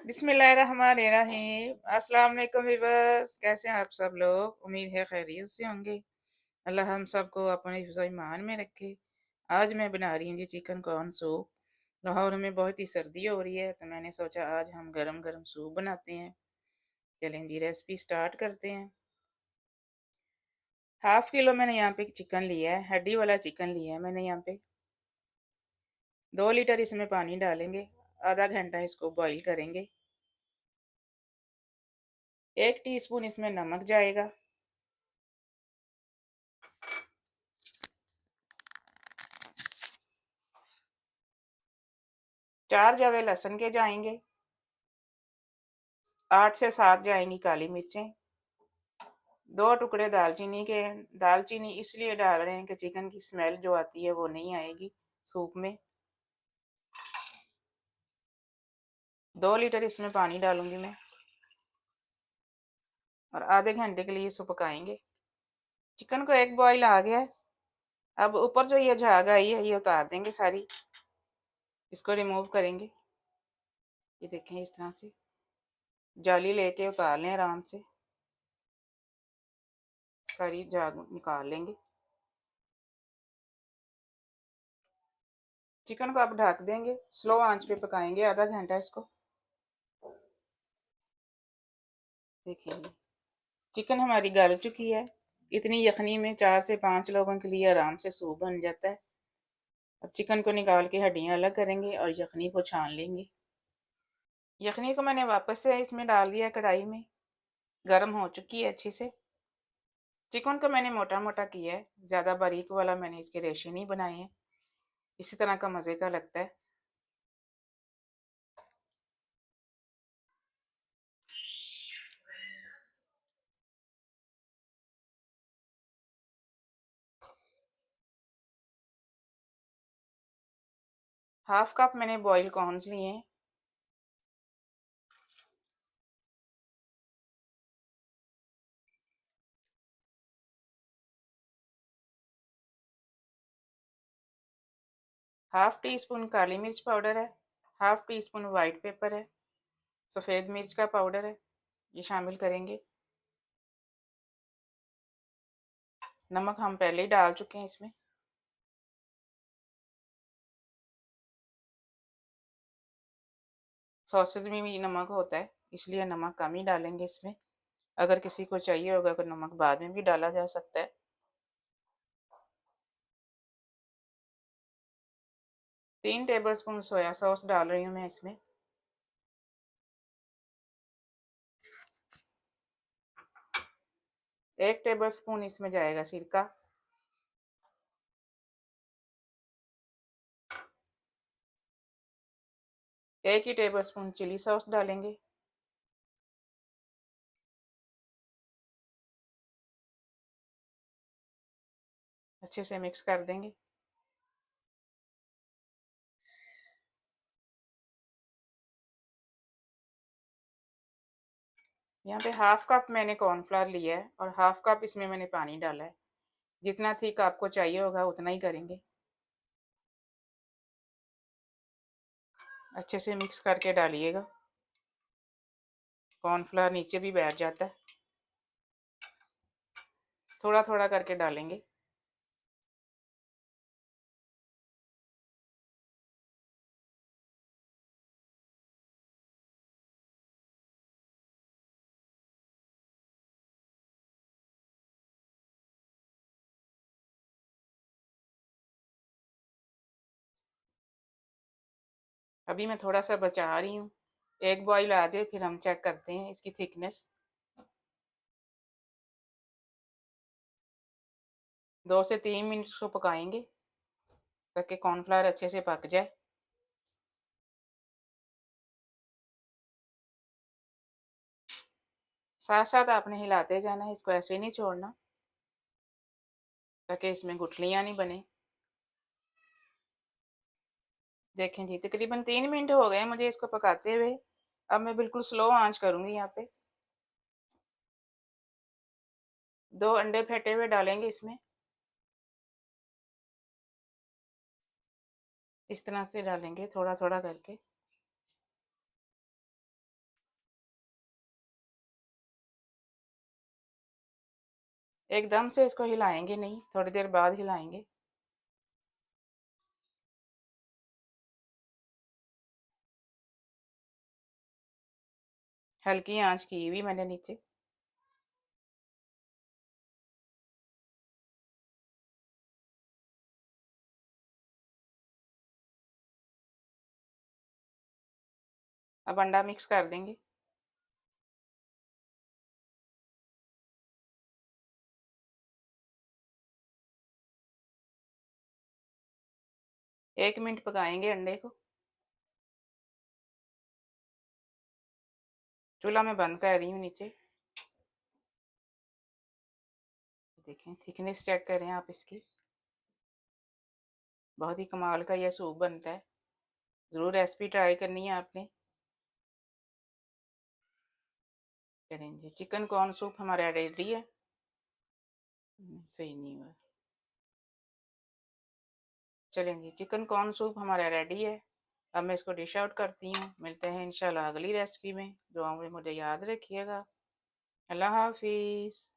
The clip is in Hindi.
बिस्मिल्लाहिर्रहमानिर्रहीम। अस्सलाम वालेकुम वीवर्स, कैसे हैं आप सब लोग? उम्मीद है खैरियत से होंगे। अल्लाह हम सबको अपने हिफ्ज़ ईमान में रखे। आज मैं बना रही हूँ जी चिकन कॉर्न सूप। लाहौर में बहुत ही सर्दी हो रही है तो मैंने सोचा आज हम गरम गरम सूप बनाते हैं। चलें जी रेसिपी स्टार्ट करते हैं। हाफ किलो मैंने यहाँ पे चिकन लिया है, हड्डी वाला चिकन लिया है मैंने यहाँ पे। 2 लीटर इसमें पानी डालेंगे, आधा घंटा इसको बॉईल करेंगे। 1 टीस्पून इसमें नमक जाएगा। 4 जवे लहसुन के जाएंगे। 8 से 7 जाएंगी काली मिर्चें। 2 टुकड़े दालचीनी के। दालचीनी इसलिए डाल रहे हैं कि चिकन की स्मेल जो आती है वो नहीं आएगी सूप में। 2 लीटर इसमें पानी डालूंगी मैं और आधे घंटे के लिए इसको पकाएंगे। चिकन को एक बॉईल आ गया है। अब ऊपर जो ये झाग आई है ये उतार देंगे सारी। इसको रिमूव करेंगे। ये देखें इस तरह से जाली लेके उतार लें आराम से। सारी झाग निकाल लेंगे। चिकन को अब ढक देंगे, स्लो आंच पे पकाएंगे आधा घंटा इसको। देखिए चिकन हमारी गल चुकी है। इतनी यखनी में 4 से 5 लोगों के लिए आराम से सूप बन जाता है। अब चिकन को निकाल के हड्डियां अलग करेंगे और यखनी को छान लेंगे। यखनी को मैंने वापस से इसमें डाल दिया कढ़ाई में। गर्म हो चुकी है अच्छे से। चिकन को मैंने मोटा मोटा किया है, ज़्यादा बारीक वाला मैंने इसके रेशे नहीं बनाए हैं। इसी तरह का मज़े का लगता है। हाफ कप मैंने बॉयल कॉर्नस लिए हैं। हाफ टी स्पून काली मिर्च पाउडर है। Half tea spoon white paper है। सफ़ेद मिर्च का पाउडर है, ये शामिल करेंगे। नमक हम पहले ही डाल चुके हैं इसमें। सॉसेज में भी नमक होता है इसलिए नमक कम ही डालेंगे इसमें। अगर किसी को चाहिए होगा तो नमक बाद में भी डाला जा सकता है। 3 टेबलस्पून सोया सॉस डाल रही हूँ मैं इसमें। 1 टेबलस्पून इसमें जाएगा सिरका। 1 ही टेबलस्पून चिली सॉस डालेंगे। अच्छे से मिक्स कर देंगे। यहाँ पे हाफ कप मैंने कॉर्नफ्लावर लिया है और हाफ कप इसमें मैंने पानी डाला है। जितना थिक आपको चाहिए होगा उतना ही करेंगे। अच्छे से मिक्स करके डालिएगा, कॉर्नफ्लावर नीचे भी बैठ जाता है। थोड़ा थोड़ा करके डालेंगे। अभी मैं थोड़ा सा बचा रही हूँ, एक बॉईल आ जाए फिर हम चेक करते हैं इसकी थिकनेस। 2 से 3 मिनट इसको पकाएंगे ताकि कॉर्नफ्लावर अच्छे से पक जाए। साथ साथ आपने हिलाते जाना है, इसको ऐसे नहीं छोड़ना ताकि इसमें गुठलियाँ नहीं बने। देखें जी तकरीबन 3 मिनट हो गए मुझे इसको पकाते हुए। अब मैं बिल्कुल स्लो आंच करूँगी। यहाँ पे 2 अंडे फेंटे हुए डालेंगे इसमें। इस तरह से डालेंगे थोड़ा थोड़ा करके। एकदम से इसको हिलाएंगे नहीं, थोड़ी देर बाद हिलाएंगे। हल्की आंच की हुई मैंने नीचे। अब अंडा मिक्स कर देंगे। एक मिनट पकाएंगे अंडे को। चूल्हा में बंद कर रही हूँ नीचे। देखें, थिकनेस चेक करें आप इसकी। बहुत ही कमाल का यह सूप बनता है। ज़रूर रेसिपी ट्राई करनी है आपने। चलें जी, चिकन कॉर्न सूप हमारा रेडी है। सही नहीं हुआ। चलें जी, चिकन कॉर्न सूप हमारा रेडी है। अब मैं इसको डिश आउट करती हूँ। मिलते हैं इंशाल्लाह अगली रेसिपी में। दुआओं में मुझे याद रखिएगा। अल्लाह हाफिज़।